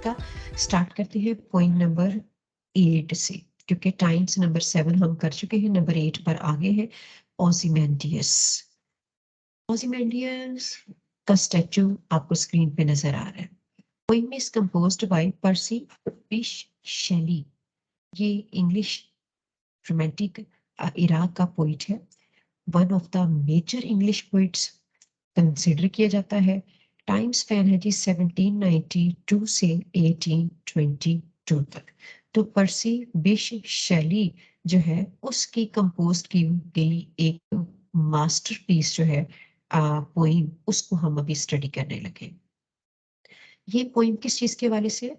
का स्टार्ट करते हैं पॉइंट नंबर 8 से, क्योंकि टाइम्स नंबर 7 हम कर चुके हैं, नंबर 8 पर आगे है ओzymandias। ओzymandias का स्टैचू आपको स्क्रीन पे नजर आ रहा है। Poem is composed by Percy bysshe shelley। ये इंग्लिश रोमांटिक इराक का पोइट है, one of the major English poets consider किया जाता है। टाइम्स फैन है जी 1792 से 1822 तक। तो पर्सी bysshe shelley जो है उसकी कंपोज की गई एक मास्टरपीस जो है पोइम, उसको हम अभी स्टडी करने लगे। ये पोइम किस चीज के हवाले से?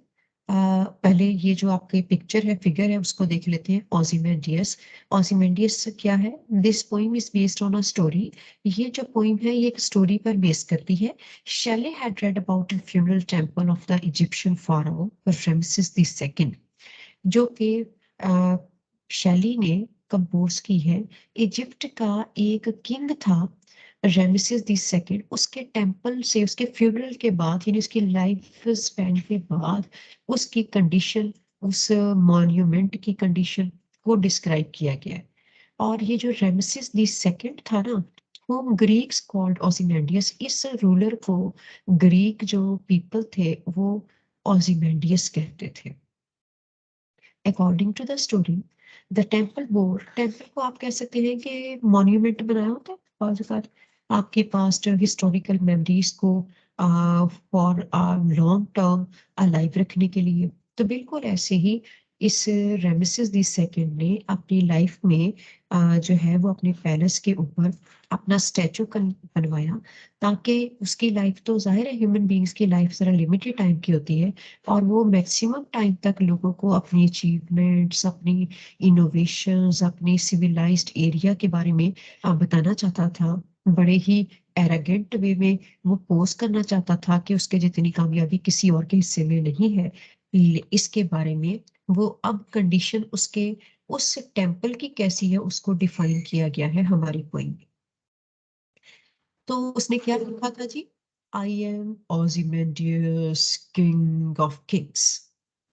पहले ये जो आपकी पिक्चर है, फिगर है, उसको देख लेते हैं। ओzymandias। ओzymandias क्या है? This poem is based on a story. ये जो पोइम है ये एक स्टोरी पर बेस करती है। Shelley had read about a funeral temple of the Egyptian pharaoh Ramses II, जो कि शैली ने कंपोज की है। इजिप्ट का एक किंग था रेमेसिस दी सेकंड, उसके टेम्पल से, उसके फ्यूनरल के बाद, यानी उसकी लाइफ स्पैन के बाद उसकी कंडीशन, उस मॉन्यूमेंट की कंडीशन को डिस्क्राइब किया गया है। और ये जो रेमेसिस दी सेकंड था ना, वो ग्रीक्स कॉल्ड ओzymandias। इस रूलर को ग्रीक जो पीपल थे वो ओzymandias कहते थे। According to the story, the temple board, temple को आप कह सकते हैं कि मॉन्यूमेंट बनाया होता है बहुत सारे आपके पास हिस्टोरिकल मेमोरीज को फॉर लॉन्ग टर्म अलाइव रखने के लिए। तो बिल्कुल ऐसे ही इस रेमेसिस दी सेकंड ने अपनी लाइफ में जो है वो अपने पैलेस के ऊपर अपना स्टैचू बनवाया, ताकि उसकी लाइफ, तो जाहिर है ह्यूमन बींग्स की लाइफ जरा लिमिटेड टाइम की होती है, और वो मैक्सिमम टाइम तक लोगों को अपनी अचीवमेंट्स, अपनी इनोवेशंस, अपनी सिविलाइज्ड एरिया के बारे में बताना चाहता था। बड़े ही एरोगेंट वे में वो पोज करना चाहता था कि उसके जितनी कामयाबी किसी और के हिस्से में नहीं है। इसके बारे में वो अब कंडीशन उसके उस टेम्पल की कैसी है उसको डिफाइन किया गया है हमारी पोइम में। तो उसने क्या लिखा था जी? I am Ozymandias king of kings.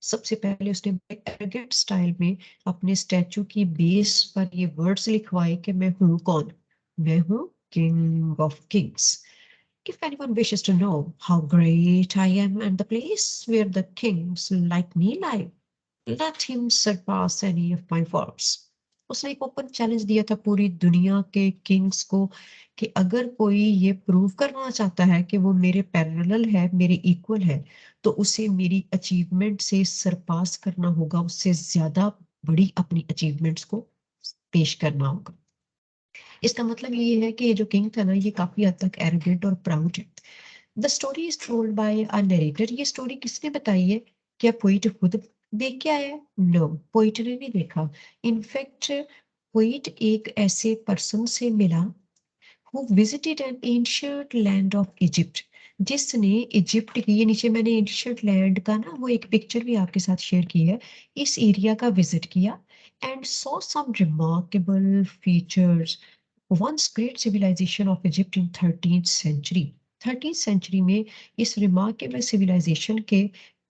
सबसे पहले उसने एरोगेंट स्टाइल में अपने स्टैचू की बेस पर ये वर्ड्स लिखवाए कि मैं हूं कौन? मैं हूं king of Kings. If anyone wishes to know how great I am and the place where the kings like me live, let him surpass any of my works। उसने एक ओपन चैलेंज दिया था पूरी दुनिया के किंग्स को कि अगर कोई ये प्रूव करना चाहता है कि वो मेरे पैरेलल है, मेरे इक्वल है, तो उसे मेरी अचीवमेंट से सरपास करना होगा, उससे ज्यादा बड़ी अपनी अचीवमेंट्स को पेश करना होगा। इसका मतलब ये है कि ये जो किंग था ना, ये काफी हद तक एरोगेंट और प्राउड है। The story is told by a narrator. ये स्टोरी किसने बताई है? क्या पोइट खुद देख के आया है? नो, पोइट ने नहीं देखा। इनफैक्ट पोइट एक ऐसे पर्सन से मिला who visited an ancient land of Egypt, जिसने इजिप्ट की, ये नीचे मैंने एंशियंट लैंड का ना वो एक पिक्चर भी आपके साथ शेयर की है, इस एरिया का विजिट किया and saw some remarkable features once great civilization of Egypt in 13th century। 13th century में इस रिमार्केबल सिविलाइजेशन के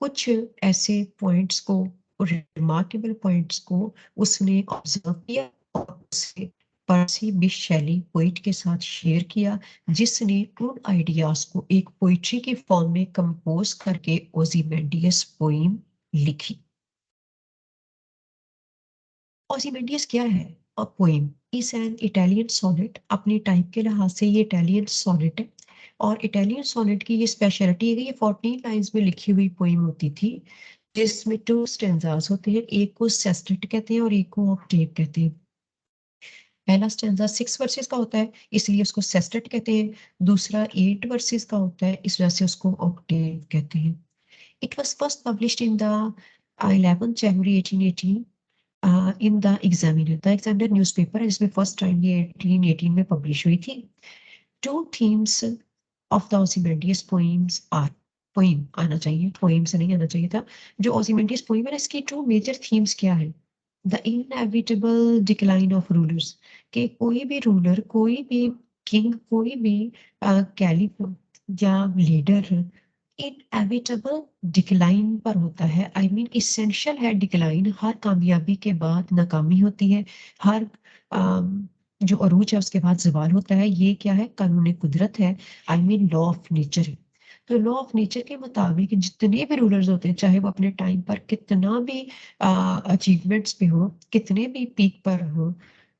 कुछ ऐसे पॉइंट्स को, रिमार्केबल पॉइंट्स को उसने ऑब्जर्व किया और उसे पर्सी bysshe shelley पोइट के साथ शेयर किया, जिसने उन आइडियाज को एक पोइट्री के फॉर्म में कंपोज करके ओzymandias पोइम लिखी। ओzymandias क्या है? A poem is an Italian sonnet. अपनी टाइप के लिहाज से ये इटालियन सोनेट है, और इटालियन सोनेट की ये स्पेशलिटी है कि ये 14 लाइंस में लिखी हुई पोइम होती थी, जिसमें 2 स्टेंजास होते हैं, एक को सेस्टेट कहते हैं और एक को ऑक्टेव कहते हैं। पहला स्टेंजा 6 वर्सेस का होता है, इसलिए उसको सेस्टेट कहते हैं। दूसरा 8 वर्सेस का होता है, इस वजह से उसको ऑक्टेव कहते हैं। It was first published in the 11 January 1818 in the examiner. The examiner newspaper है जिसमें फर्स्ट टाइम ये 1818 में पब्लिश हुई थी। Two themes of the Ozymandias poems are, poem आना चाहिए, पोइम से नहीं आना चाहिए था। जो ओzymandias पोइम है इसकी 2 मेजर थीम्स क्या है? The inevitable decline of rulers, कि कोई भी रूलर, कोई भी किंग, कोई भी कैलिफ या लीडर इनएविटेबल डिक्लाइन पर होता है। आई मीन इसेंशियल है डिक्लाइन। हर कामयाबी के बाद नाकामी होती है, हर जो अरूज है उसके बाद जवाल होता है। ये क्या है? कानून कुदरत है, I mean law of nature है। तो लॉ ऑफ नेचर के मुताबिक जितने भी रूलर्स होते हैं, चाहे वो अपने टाइम पर कितना भी अचीवमेंट्स पे हो, कितने भी पीक पर हो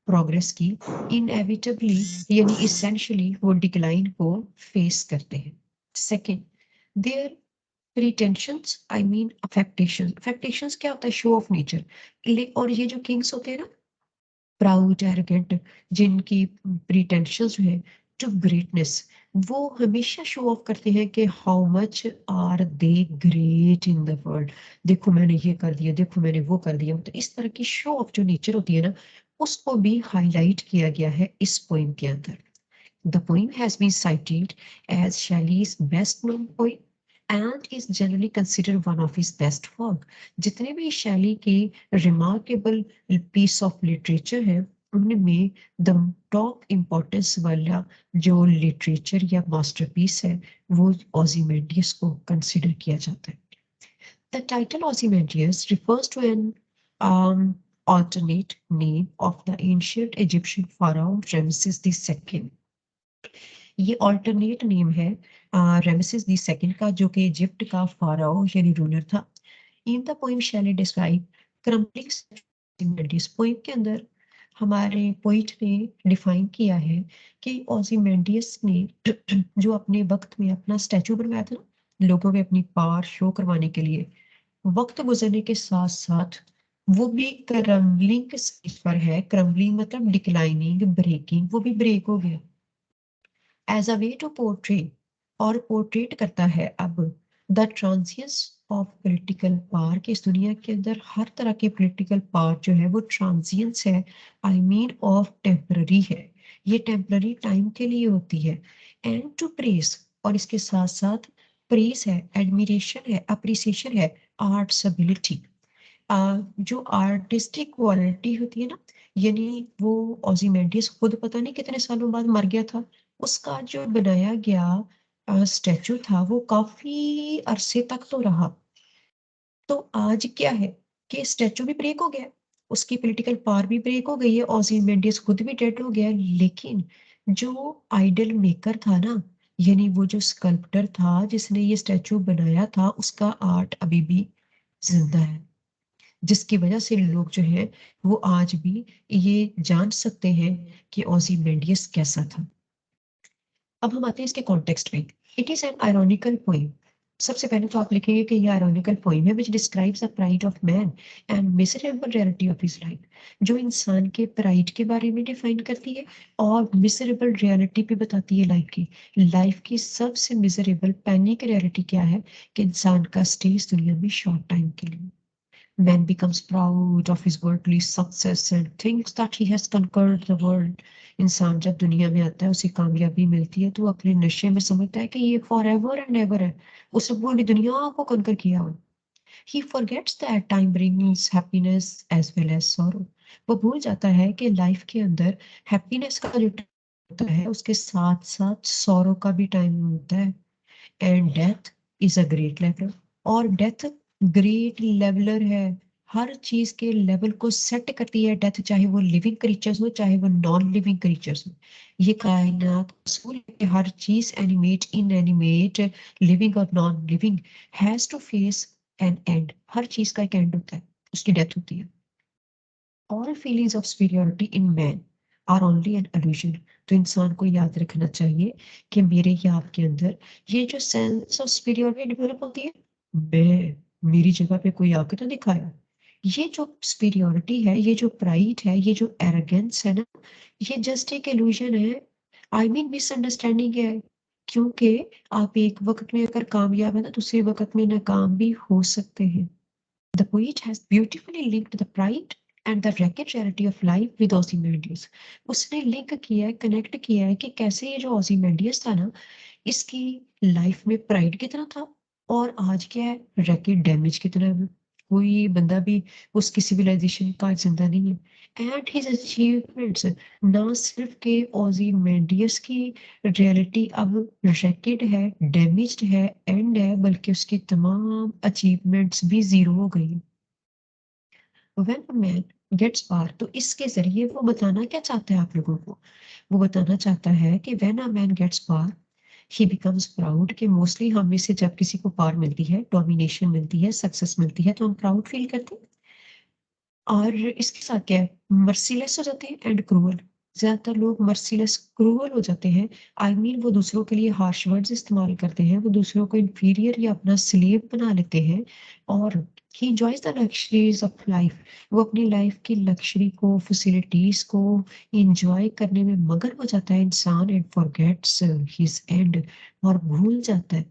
प्रोग्रेस की, इनएविटेबली यानी इसेंशियली वो डिक्लाइन को फेस करते हैं। Second, there pretensions, I mean affectation. Affectations क्या होता है? Show off nature. और ये जो किंग्स होते हैं ना, प्राउड एरोगेंट, जिनकी प्रीटेंशंस है टू ग्रेटनेस, वो हमेशा शो ऑफ करते हैं कि how much are they great in the world. देखो मैंने ये कर दिया, देखो मैंने वो कर दिया। तो इस तरह की शो ऑफ जो नेचर होती है ना, उसको भी हाईलाइट किया गया है इस पोइम के अंदर। The poem has been cited as Shelley's best known poem and is generally considered one of his best work. जितने भी शैली के remarkable piece of literature है, उनमें the top importance वाला जो literature या masterpiece है, वो Ozymandias को consider किया जाता है। The title Ozymandias refers to an alternate name of the ancient Egyptian pharaoh Ramses II. ये ऑल्टरनेट नेम है रामेसेस द सेकंड का, जो कि इजिप्ट का फाराओ यानी रूलर था। इन द पोएम शैली डिस्क्राइब क्रम्बलिंग। पोएम के अंदर हमारे पोइट ने डिफाइन किया है कि ओzymandias ने जो अपने वक्त में अपना स्टैचू बनवाया था ना, लोगों में अपनी पावर शो करवाने के लिए, वक्त गुजरने के साथ साथ वो भी क्रम्बलिंग स्टेज पर है। क्रम्बलिंग मतलब डिक्लाइनिंग, ब्रेकिंग, वो भी ब्रेक हो गया। As a way to portray, और पोर्ट्रेट करता है अब the transience of political power, कि इस दुनिया के अंदर हर तरह के पॉलिटिकल पावर जो है वो ट्रांसियंस है, आई मीन ऑफ टेम्पररी है। ये टेम्पररी टाइम के लिए होती है। एंड टू प्रेस, और इसके साथ साथ प्रेस है, एडमिरेशन है, अप्रिसिएशन है, आर्ट्स एबिलिटी। जो आर्टिस्टिक क्वालिटी होती है ना, यानी वो ओzymandias खुद पता नहीं कितने सालों बाद मर गया था, उसका जो बनाया गया स्टैचू था वो काफी अरसे तक तो रहा। तो आज क्या है कि स्टैचू भी ब्रेक हो गया, उसकी पॉलिटिकल पावर भी ब्रेक हो गई है, ओzymandias खुद भी डेड हो गया, लेकिन जो आइडल मेकर था ना, यानी वो जो स्कल्प्टर था जिसने ये स्टैचू बनाया था, उसका आर्ट अभी भी जिंदा है, जिसकी वजह से लोग जो है वो आज भी ये जान सकते हैं कि ओzymandias कैसा था। अब हम आते हैं इसके कॉन्टेक्स्ट में। It is an ironical poem. सबसे पहले तो आप लिखेंगे कि ये आयरॉनिकल पोइम है which describes the pride of man and miserable reality of his life, जो इंसान के प्राइड के बारे में डिफाइन करती है और मिजरेबल रियलिटी भी बताती है लाइफ की। लाइफ की सबसे मिजरेबल पैनिक रियलिटी क्या है? कि इंसान का स्टे इस दुनिया में शॉर्ट टाइम के लिए। Man becomes proud of his worldly success and thinks that he has conquered the world. इंसान जब दुनिया में आता है, उसे कामयाबी मिलती है, तो वो अपने नशे में समझता है कि ये फॉर एवर एंड एवर है, उसने पूरी दुनिया को कनकर किया हो। He forgets that time brings happiness as well as sorrow. वो भूल जाता है कि लाइफ के अंदर हैप्पीनेस का जो टाइम होता है, उसके साथ साथ सॉरो का भी टाइम होता है। And death is a great leveller, और डेथ ग्रेट लेवलर है, हर चीज के लेवल को सेट करती है डेथ, चाहे वो लिविंग क्रीचर्स हो चाहे वो नॉन लिविंग क्रीचर्स हो। ये कायनात असूल है कि हर चीज एनिमेट, इनएनिमेट, लिविंग और non living has to face an end. हर चीज का एक एंड होता है, उसकी डेथ होती है। All feelings of superiority in man are only an illusion. तो इंसान को याद रखना चाहिए कि मेरे या आपके अंदर ये जो सेंस ऑफ superiority डेवलप होती है, मैं मेरी जगह पे कोई आके तो दिखाया, ये जो superiority है, ये जो प्राइड है, ये जो एरोगेंस है ना, ये जस्ट एक इल्यूजन है, आई मीन मिसअंडरस्टैंडिंग है। क्योंकि आप एक वक्त में अगर कामयाब है ना, दूसरे वक्त में नाकाम भी हो सकते हैं। The poet has beautifully linked the pride and the ragged reality of life with Ozymandias. उसने लिंक किया है, कनेक्ट किया है कि कैसे ये जो Ozymandias था ना, इसकी लाइफ में प्राइड कितना था और आज क्या है, रैकेट डैमेज कितना है। कोई बंदा भी उस किसी सिविलाइजेशन का जिंदा नहीं है। एंड हिज अचीवमेंट्स, ना सिर्फ के ओzymandias की रियलिटी अब रैकेड है, डैमेज्ड है, एंड है, बल्कि उसकी तमाम अचीवमेंट्स भी जीरो हो गई। When a man gets power, तो इसके जरिए वो बताना क्या चाहता है आप लोगों को? वो बताना चाहता है कि when a man gets power he becomes proud, कि मोस्टली हम में से जब किसी को पावर मिलती है, डोमिनेशन मिलती है, सक्सेस मिलती है, तो हम प्राउड फील करते हैं। और इसके साथ क्या है, मर्सीलेस हो जाते हैं एंड क्रूअल। ज्यादातर लोग मर्सीलेस क्रूअल हो जाते हैं। आई मीन वो दूसरों के लिए हार्श वर्ड्स इस्तेमाल करते हैं, वो दूसरों को इंफीरियर या अपना स्लेव बना लेते हैं। और ही enjoys the luxuries of life, वो अपनी लाइफ की लग्जरी को, फैसिलिटीज को इंजॉय करने में मगन हो जाता है इंसान, एंड फॉरगेट्स हिज एंड, और भूल जाता है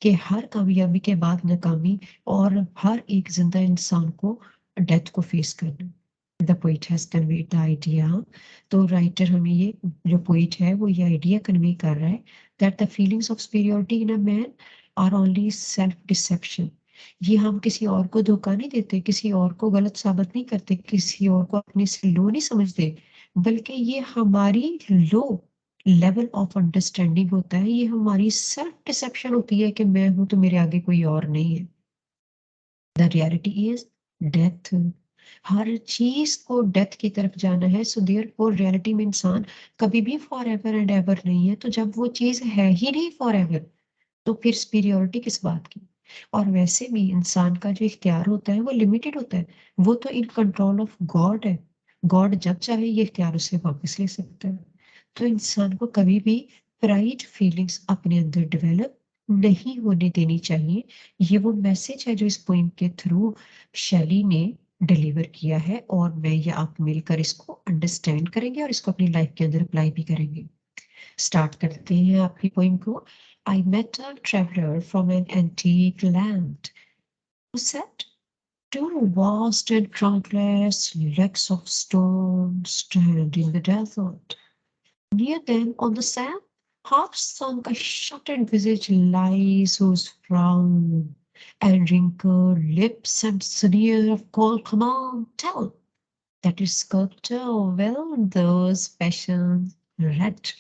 कि हर कामयाबी के बाद नाकामी, और हर एक जिंदा इंसान को डेथ को फेस करना। The poet has conveyed the idea, तो राइटर हमें ये, जो पोइट है वो ये आइडिया कन्वे कर रहा है that the feelings of superiority in a man are only self deception. ये हम किसी और को धोखा नहीं देते, किसी और को गलत साबित नहीं करते, किसी और को अपने से लो नहीं समझते, बल्कि ये हमारी लो लेवल ऑफ अंडरस्टैंडिंग होता है, ये हमारी सेल्फ डिसेप्शन होती है कि मैं हूं तो मेरे आगे कोई और नहीं है। द रियलिटी इज डेथ, हर चीज को डेथ की तरफ जाना है। सो देयरफॉर रियलिटी में इंसान कभी भी फॉर एवर एंड एवर नहीं है, तो जब वो चीज है ही नहीं फॉर एवर, तो फिर सुपीरियोरिटी किस बात की? और वैसे भी इंसान का जो इख्तियार होता है वो लिमिटेड होता है, वो तो इन कंट्रोल ऑफ गॉड है। गॉड जब चाहे ये इख्तियार उसे वापस ले सकता है। तो इंसान को कभी भी प्राइड फीलिंग्स अपने अंदर डेवलप नहीं होने देनी चाहिए। ये वो मैसेज है जो इस पोइम के थ्रू शैली ने डिलीवर किया है, और मैं या आप मिलकर इसको अंडरस्टैंड करेंगे और इसको अपनी लाइफ के अंदर अप्लाई भी करेंगे। स्टार्ट करते हैं आपकी पोइम को। I met a traveler from an antique land who said, two vast and trunkless legs of stone stand in the desert. Near them on the sand, half sunk a shuttered visage lies, whose frown and wrinkled lips and sneer of cold command tell that its sculptor will those passions read.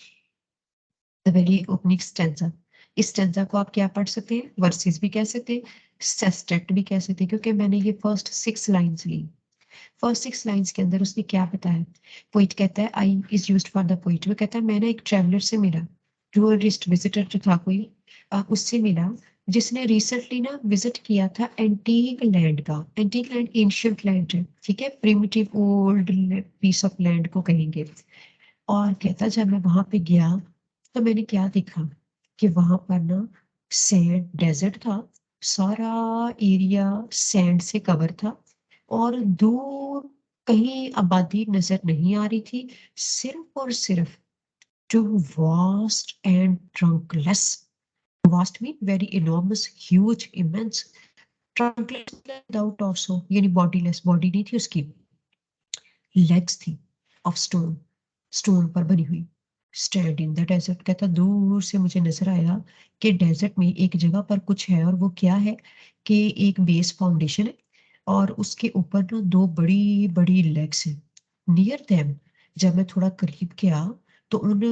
The very opening stanza, इस stanza को आप क्या पढ़ सकते हैं, versus भी कह सकते हैं, सेस्टेट भी कह सकते हैं, क्योंकि मैंने ये फर्स्ट 6 लाइंस ली। फर्स्ट 6 लाइंस के अंदर उसने क्या बताया? पोइट कहता है, I is used for the poet, वो कहता है मैंने एक ट्रैवलर से मिला, टूरिस्ट विजिटर जो था कोई, उससे मिला जिसने रिसेंटली ना विजिट किया था एंटीक लैंड का। एंटीक लैंड एंशियंट लैंड है, ठीक है, primitive old piece of land को कहेंगे। और कहता जब मैं वहां पे गया तो मैंने क्या देखा कि वहां पर ना सैंड डेजर्ट था, सारा एरिया सैंड से कवर था, और दूर कहीं आबादी नजर नहीं आ रही थी, सिर्फ और सिर्फ two vast and trunkless, vast mean very enormous, huge, immense, trunkless without torso, यानी बॉडीलेस, बॉडी नहीं थी उसकी, लेग्स थी ऑफ स्टोन, स्टोन पर बनी हुई। स्टैंड इन द डेजर्ट, कहता दूर से मुझे नजर आया कि डेजर्ट में एक जगह पर कुछ है, और वो क्या है कि एक बेस फाउंडेशन है, और उसके ऊपर ना दो बड़ी बड़ी लेग्स हैं। नियर देम, जब मैं थोड़ा करीब गया तो उन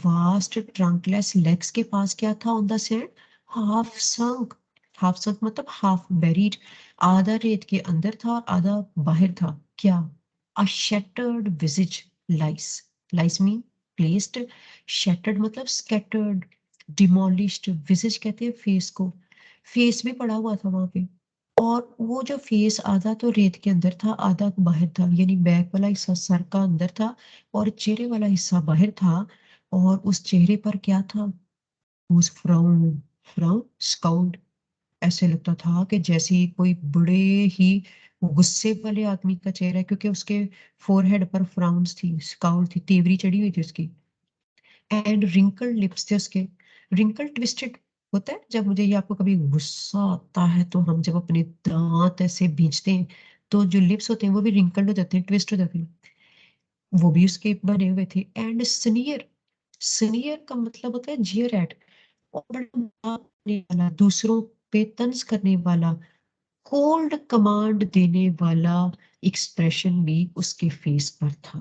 वास्ट ट्रंकलेस लेग्स के पास क्या था on the sand? Half sunk, half sunk मतलब हाफ बेरीड, आधा रेत के अंदर था और आधा बाहर था। क्या? a shattered visage lies, lies mean placed, shattered मतलब scattered, demolished, visage कहते हैं फेस को, फेस भी पड़ा हुआ था वहां पे। और वो जो फेस आधा तो रेत के अंदर था, आधा बाहर था, यानी बैक वाला हिस्सा सर का अंदर था और चेहरे वाला हिस्सा बाहर था। और उस चेहरे पर क्या था? उस फ्राउन, फ्राउन स्काउल्ड, ऐसे लगता था कि जैसे ही कोई बड़े ही गुस्से वाले आदमी का चेहरा है, क्योंकि उसके फोरहेड पर फ्राउन्स थी, स्काउल थी, तेवरी चढ़ी हुई थी उसकी। एंड रिंकल्ड लिप्स थे उसके। रिंकल ट्विस्टेड होता है जब मुझे, ये आपको कभी गुस्सा आता है तो हम जब अपने दांत ऐसे भींचते हैं तो जो लिप्स होते हैं वो भी रिंकल्ड हो जाते हैं, ट्विस्ट हो जाते हैं, वो भी उसके बने हुए थे। एंड स्नियर, स्नियर का मतलब होता है जियर एट, और बड़ा मजाक करने वाला, दूसरों पे तंज करने वाला, कोल्ड कमांड देने वाला एक्सप्रेशन भी उसके फेस पर था।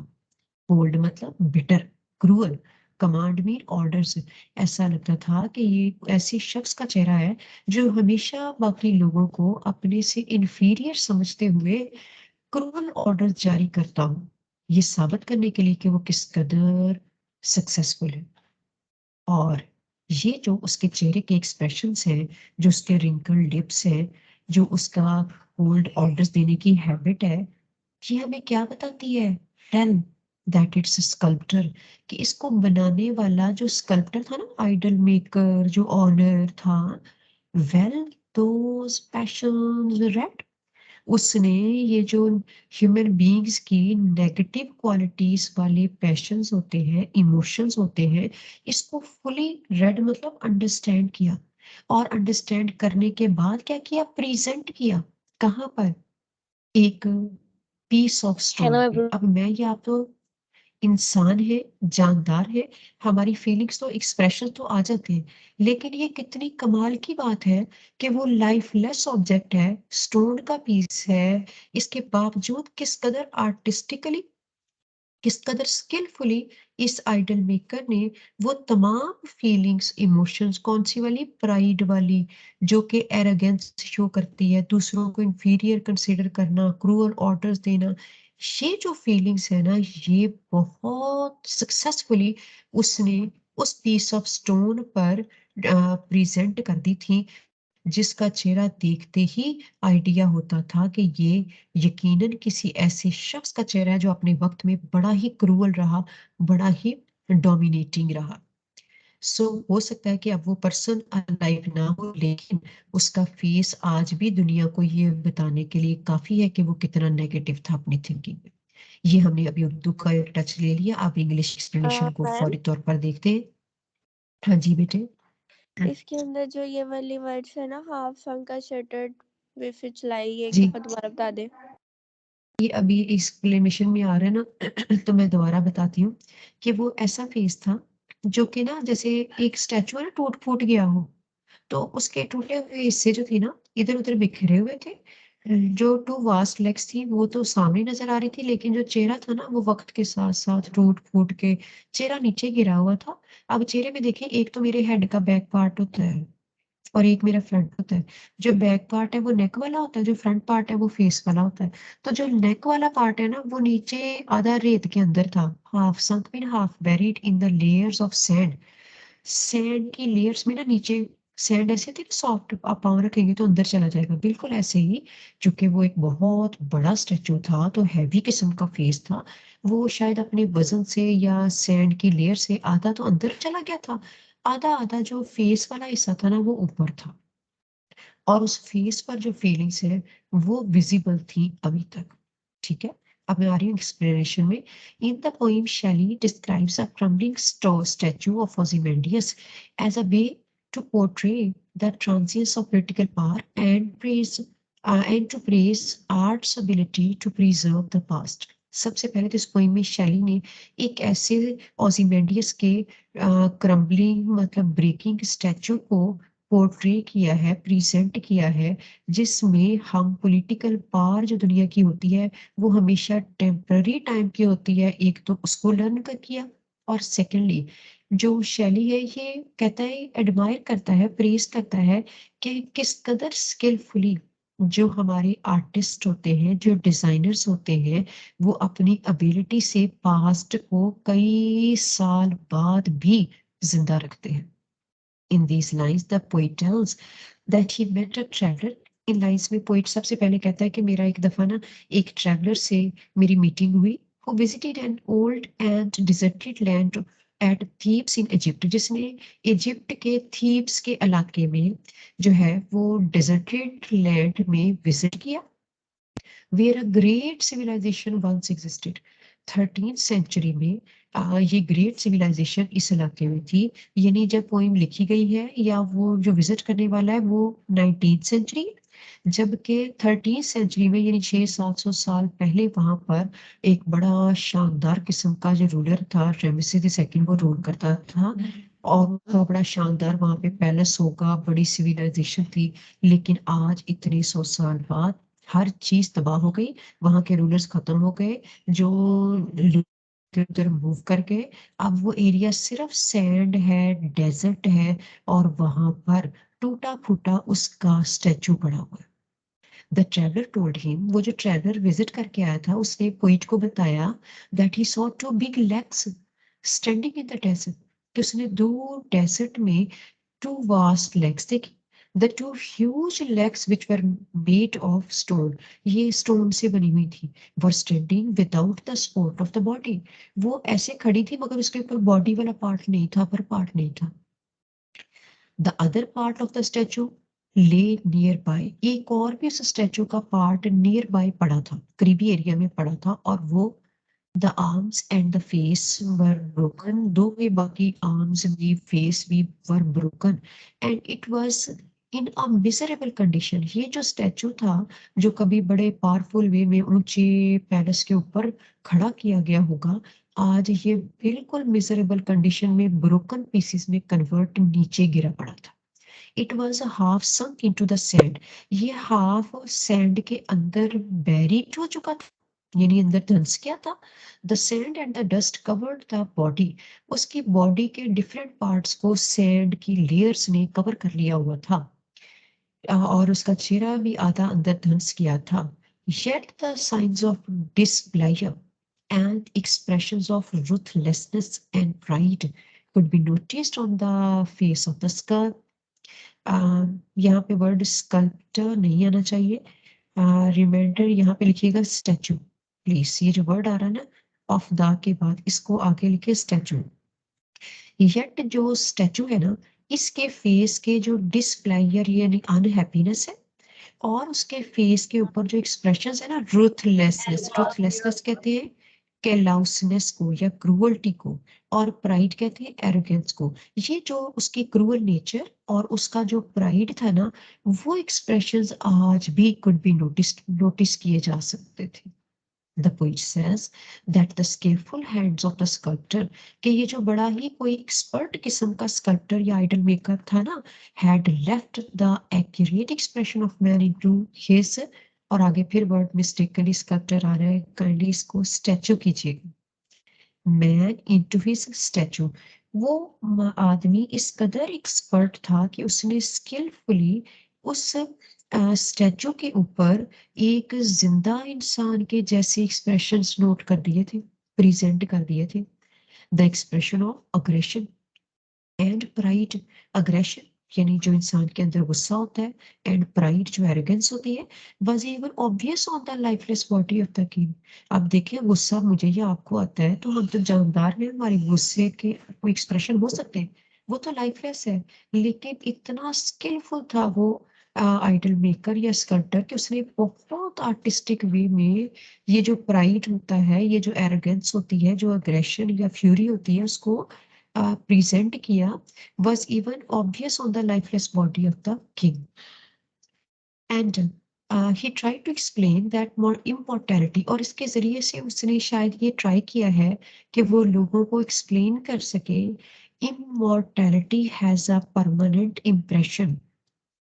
कोल्ड मतलब बिटर, क्रूअल, कमांड में ऑर्डर्स। ऐसा लगता था कि ये ऐसे शख्स का चेहरा है जो हमेशा बाकी लोगों को अपने से इन्फीरियर समझते हुए क्रूअल ऑर्डर जारी करता हूँ, ये साबित करने के लिए कि वो किस कदर सक्सेसफुल है। और ये जो उसके चेहरे के एक्सप्रेशंस हैं, जो उसके रिंकल लिप्स हैं, जो उसका कोल्ड ऑर्डर्स देने की हैबिट है, ये हमें क्या बताती है? टेल दैट इट्स स्कल्प्टर, कि इसको बनाने वाला जो स्कल्प्टर था ना, आइडल मेकर जो ऑनर था, वेल दोस पैशंस रेड, उसने ये जो ह्यूमन बीइंग्स की नेगेटिव क्वालिटीज वाले पैशंस होते हैं, इमोशंस होते हैं, इसको फुली रेड मतलब अंडरस्टैंड किया। और अंडरस्टैंड करने के बाद क्या किया? प्रेजेंट किया। कहाँ पर? एक पीस ऑफ हेलो स्टोन पे। एवरीवन। अब मैं ये आप तो इंसान है, जानदार है, हमारी फीलिंग्स तो एक्सप्रेशन तो आ जाते हैं, लेकिन ये कितनी कमाल की बात है कि वो लाइफलेस ऑब्जेक्ट है, स्टोन का पीस है, इसके बावजूद किस कदर आर्टिस्टिकली, किस कदर स्किलफुली इस आइडल मेकर ने वो तमाम फीलिंग्स, इमोशंस, कौन सी वाली? प्राइड वाली, जो कि एरोगेंस शो करती है, दूसरों को इंफीरियर कंसीडर करना, क्रूअल ऑर्डर्स देना, ये जो फीलिंग्स है ना, ये बहुत सक्सेसफुली उसने उस पीस ऑफ स्टोन पर प्रेजेंट कर दी थी, जिसका चेहरा देखते ही आइडिया होता था कि ये यकीनन किसी ऐसे शख्स का चेहरा है जो अपने वक्त में बड़ा ही क्रूअल रहा, बड़ा ही डोमिनेटिंग रहा। सो हो सकता है कि अब वो पर्सन अलाइव ना हो, लेकिन उसका फेस आज भी दुनिया को ये बताने के लिए काफी है कि वो कितना नेगेटिव था अपनी थिंकिंग में। ये हमने अभी उर्दू का एक टच ले लिया, आप इंग्लिश एक्सप्लेनेशन को मैम, फौरी तौर पर देखते हैं। हाँ जी बेटे। इसके अंदर जो ये वाली वर्ड्स है ना, हाफ सॉन्ग का शटर्ड विफ चलाई, ये एक जी, दफा दोबारा बता दे। ये अभी एक्सप्लेनेशन में आ रहा है ना, तो मैं दोबारा बताती हूँ कि वो ऐसा फेस था जो कि ना जैसे एक स्टैचू है ना, टूट फूट गया हो, तो उसके टूटे हुए हिस्से जो थे ना, इधर उधर बिखरे हुए थे। जो टू वास्ट लेग्स थी वो तो सामने नजर आ रही थी, लेकिन जो चेहरा था ना, वो वक्त के साथ साथ टूट फूट के चेहरा नीचे गिरा हुआ था। अब चेहरे में देखें, एक तो मेरे हेड का बैक पार्ट होता है और एक मेरा फ्रंट होता है। जो बैक पार्ट है वो नेक वाला होता है, जो फ्रंट पार्ट है वो फेस वाला होता है। तो जो नेक वाला पार्ट है ना, वो नीचे आधा रेत के अंदर था, half sunk mean half buried in the layers of sand. Sand की लेयर्स में ना नीचे, सैंड ऐसे थी ना सॉफ्ट, आप पाँव रखेंगे तो अंदर चला जाएगा, बिल्कुल ऐसे ही। चूंकि वो एक बहुत बड़ा स्टेचू था, तो हैवी किस्म का फेस था, वो शायद अपने वजन से या सैंड की लेयर से आधा तो अंदर चला गया था, आधा आधा जो फेस वाला हिस्सा था ना, वो ऊपर था। और उस फेस पर जो फीलिंग्स है वो विजिबल थी अभी तक। ठीक है, अब मैं आ रही हूँ एक्सप्लेनेशन में। In the poem Shelley describes a crumbling statue of Ozymandias as a way to portray the transience of political power and praise and to praise art's ability to preserve the past। सबसे पहले तो इस poem में शैली ने एक ऐसे ओzymandias के क्रम्बलिंग मतलब ब्रेकिंग स्टैचू को पोर्ट्रे किया है, प्रेजेंट किया है, जिसमें हम पॉलिटिकल पावर जो दुनिया की होती है, वो हमेशा टेम्पररी टाइम की होती है, एक तो उसको लर्न कर किया। और सेकेंडली, जो शैली है ये कहता है, एडमायर करता है, प्रेज करता है कि किस कदर स्किलफुली जो हमारे आर्टिस्ट होते हैं, जो डिजाइनर्स होते हैं, वो अपनी एबिलिटी से पास्ट को कई साल बाद भी जिंदा रखते हैं। In these lines, the poet tells that he met a traveler। In lines में पोइट सबसे पहले कहता है कि मेरा एक दफा ना एक ट्रैवलर से मेरी मीटिंग हुई, who visited an old and deserted land at Thebes in Egypt, जिसने इजिप्ट के थीब्स के इलाके में जो है वो deserted लैंड में विजिट किया, where a great civilization once existed। 13th century में ये ग्रेट सिविलाइजेशन इस इलाके में थी। यानी जब पोइम लिखी गई है या वो जो विजिट करने वाला है वो 19th सेंचुरी, जबकि 13th सेंचुरी में यानी 600-700 साल पहले वहां पर एक बड़ा शानदार किस्म का जो रूलर था, रेमेसेस II, वो रूल करता था। और उनका बड़ा शानदार वहां पे पैलेस होगा, बड़ी सिविलाइजेशन थी। लेकिन आज इतने 100 साल बाद हर चीज तबाह हो गई, वहां के रूलर्स खत्म हो गए, जो उधर मूव कर गए। अब वो एरिया सिर्फ सैंड है, डेजर्ट है, और वहां पर टूटा फूटा उसका स्टैचू पड़ा हुआ है। द ट्रेवलर टोल्ड हिम, वो जो ट्रेवलर विजिट करके आया था उसने पोइट को बताया that he saw two big legs standing in the desert, कि उसने दो डेजर्ट में two vast legs देखी। The two huge legs which were made of stone, ये stone से बनी हुई थी, were standing without the support of the body, वो ऐसे खड़ी थी मगर उसके ऊपर बॉडी वाला पार्ट नहीं था, पर पार्ट नहीं था। The other part of the statue lay nearby, एक और भी उस स्टैचू का पार्ट नियर बाय पड़ा था, करीबी एरिया में पड़ा था, और वो the arms and the face were broken, दो के बाकी arms भी face भी were broken, and it was in a miserable condition। ये जो स्टैचू था, जो कभी बड़े पावरफुल वे में ऊंचे पैलेस के ऊपर खड़ा किया गया होगा, आज ये बिल्कुल मिजरेबल कंडीशन में ब्रोकन पीसेस में कन्वर्ट नीचे गिरा पड़ा था। It was half sunk into the sand, ये हाफ सैंड के अंदर बैरिड हो चुका था, यानी अंदर धंस गया था। The sand and the dust covered the body, उसकी बॉडी के डिफरेंट पार्ट्स को सैंड की लेयर्स ने कवर कर लिया हुआ था, और उसका चेहरा भी आधा अंदर धंस गया था। Yet the signs of displeasure and expressions of ruthlessness and pride could be noticed on the face of the skull। यहाँ पे वर्ड स्कल्प्टर नहीं आना चाहिए, रिमाइंडर यहाँ पे लिखिएगा स्टैचू प्लीज। ये जो वर्ड आ रहा है ना ऑफ द के बाद, इसको आगे लिखे स्टैचू। येट जो स्टैचू है ना, इसके फेस के जो डिस्प्लेयर यानी अनहैप्पीनेस है, और उसके फेस के ऊपर जो एक्सप्रेशन है ना, रूथलेसनेस, रूथलेसनेस कहते हैं कैलाउसनेस को या क्रूअल्टी को, और प्राइड कहते हैं एरोगेंस को। ये जो उसकी क्रूअल नेचर और उसका जो प्राइड था ना, वो एक्सप्रेशंस आज भी कुड बी नोटिस किए जा सकते थे। The poet says that the skillful hands of the sculptor, कि ये जो बड़ा ही कोई एक्सपर्ट किस्म का स्कल्प्टर या आइडल मेकर था ना, had left the accurate expression of man into his, और आगे फिर वर्ड मिस्टेकली स्कल्प्टर आ रहा है, काइंडली इसको स्टैचू कीजिएगा, मैन इनटू हिज स्टैचू। वो आदमी इस कदर एक्सपर्ट था कि उसने स्किलफुली उस स्टैचू के ऊपर एक जिंदा इंसान के जैसे एक्सप्रेशंस नोट कर दिए थे, प्रेजेंट कर दिए थे। The expression of aggression and pride, aggression यानी जो इंसान के अंदर गुस्सा होता है, एंड प्राइड जो एरोगेंस होती है, was even obvious on the lifeless body of the king. अब देखिए गुस्सा मुझे या आपको आता है तो हम तो जानदार हैं, हमारे गुस्से के कोई एक्सप्रेशन हो सकते हैं, वो तो लाइफलेस है। लेकिन इतना स्किलफुल था वो आइडल मेकर या स्कल्प्टर कि उसने बहुत आर्टिस्टिक वे में ये जो प्राइड होता है, ये जो एरोगेंस होती है, जो अग्रेशन या फ्यूरी होती है, उसको present किया, was even obvious on the lifeless body of the king, and he tried to explain that more immortality, और इसके जरिए से उसने शायद ये ट्राई किया है कि वो लोगों को एक्सप्लेन कर सके immortality has a permanent impression,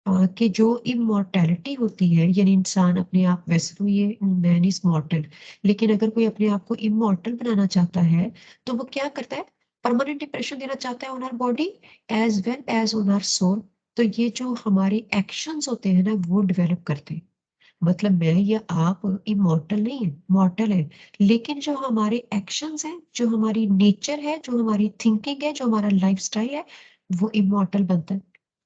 कि जो इमोर्टैलिटी होती है, यानी इंसान अपने आप, वैसे तो ये मैन इज मॉर्टल, लेकिन अगर कोई अपने आप को इमोर्टल बनाना चाहता है तो वो क्या करता है, परमानेंट इंप्रेशन देना चाहता है on our body as well as on our soul. तो ये जो हमारे एक्शंस होते हैं ना, वो डेवलप करते हैं। मतलब मैं या आप इमोर्टल नहीं है, मॉर्टल है, लेकिन जो हमारे एक्शंस हैं, जो हमारी नेचर है, जो हमारी थिंकिंग है, जो हमारा लाइफस्टाइल है, वो इमोर्टल बनता है।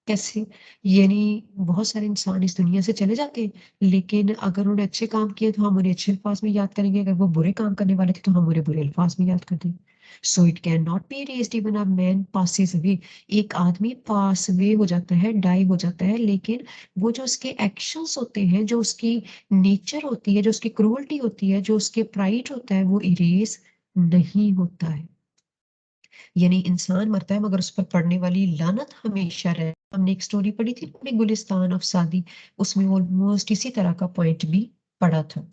कैसे? यानी बहुत सारे इंसान इस दुनिया से चले जाते हैं, लेकिन अगर उन्होंने अच्छे काम किए तो हम उन्हें अच्छे अल्फाज में याद करेंगे, अगर वो बुरे काम करने वाले थे तो हम उन्हें बुरे अल्फाज में याद कर देंगे। So it can not be erased even a man passes away, एक आदमी पास वे हो जाता है, डाई हो जाता है, लेकिन वो जो उसके एक्शंस होते हैं, जो उसकी नेचर होती है, जो उसकी क्रूअल्टी होती है, जो उसके प्राइड होता है, वो इरेज नहीं होता है। यानी इंसान मरता है मगर उस पर पड़ने वाली लानत हमेशा रहे। हमने एक स्टोरी पढ़ी थी अपने गुलिस्तान ऑफ सादी, उसमें ऑलमोस्ट इसी तरह का पॉइंट भी पड़ा था।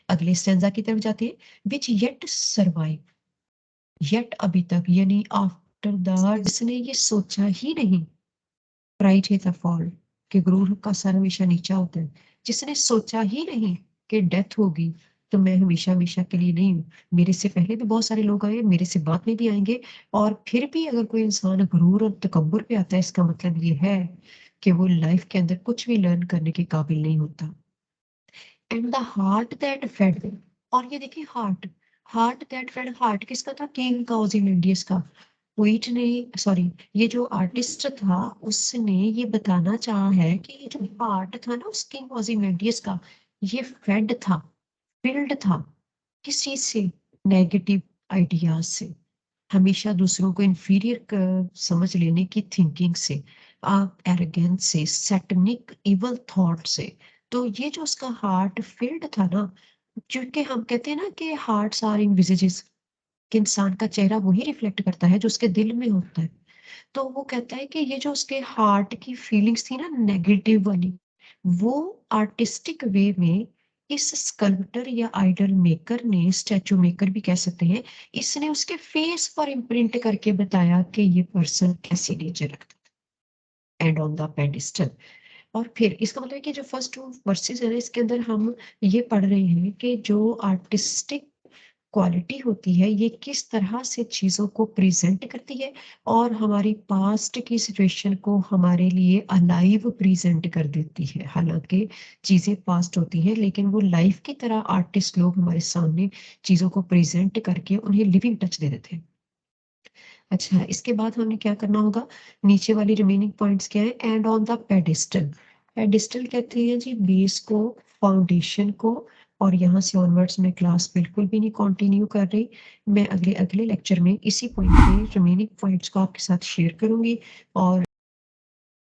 अगले स्टेंजा की तरफ जाते हैं, विच येट सर्वाइव, येट अभी तक यानी आफ्टर द, जिसने ये सोचा ही नहीं, प्राइड है द फॉल, कि गुरूर का सर हमेशा नीचा होता है, जिसने सोचा ही नहीं कि डेथ होगी, तो मैं हमेशा हमेशा के लिए नहीं हूँ। मेरे से पहले भी बहुत सारे लोग आए, मेरे से बाद में भी आएंगे, और फिर भी अगर कोई इंसान गुरूर और तकब्बुर पे आता है, इसका मतलब ये है कि वो लाइफ के अंदर कुछ भी लर्न करने के काबिल नहीं होता। And the heart that fed, और ये देखिए heart, heart that fed, heart किसका था? किंग का, ओzymandias का। पोइट ने, सॉरी, ये जो आर्टिस्ट था उसने ये बताना चाहा है कि ये जो हार्ट था ना उस किंग ओzymandias का, ये फेड था, फिल्ड था, किस चीज से? नेगेटिव आइडियाज से, हमेशा दूसरों को इंफीरियर समझ लेने की थिंकिंग से, एरोगेंस से, सैटनिक इवल थॉट से। तो ये जो उसका हार्ट फील्ड था ना, क्योंकि हम कहते हैं ना कि हार्ट्स आर इन विजेजेस, कि इंसान का चेहरा वही रिफ्लेक्ट करता है जो उसके दिल में होता है। तो वो कहता है कि ये जो उसके हार्ट की फीलिंग्स थी ना नेगेटिव वाली, वो आर्टिस्टिक वे में इस स्कल्पटर या आइडल मेकर ने, स्टैचू मेकर भी कह सकते हैं, इसने उसके फेस पर इम्प्रिंट करके बताया कि ये पर्सन कैसी नेचर रखता है, एंड ऑन द पेडिस्टल। और फिर इसका मतलब है कि जो फर्स्ट टू वर्सेस है ना, इसके अंदर हम ये पढ़ रहे हैं कि जो आर्टिस्टिक क्वालिटी होती है, ये किस तरह से चीज़ों को प्रेज़ेंट करती है, और हमारी पास्ट की सिचुएशन को हमारे लिए अलाइव प्रेज़ेंट कर देती है। हालाँकि चीज़ें पास्ट होती हैं, लेकिन वो लाइफ़ की तरह आर्टिस्ट लोग हमारे सामने चीज़ों को प्रेज़ेंट करके उन्हें लिविंग टच दे देते हैं। अच्छा, इसके बाद हमें क्या करना होगा? नीचे वाली रिमेनिंग पॉइंट्स क्या है? And on the pedestal. Pedestal कहते हैं जी बेस को, फाउंडेशन को, और यहाँ से ऑनवर्ड्स मैं क्लास बिल्कुल भी नहीं कंटिन्यू कर रही। मैं अगले अगले लेक्चर में इसी पॉइंट पे रिमेनिंग पॉइंट्स को आपके साथ शेयर करूंगी, और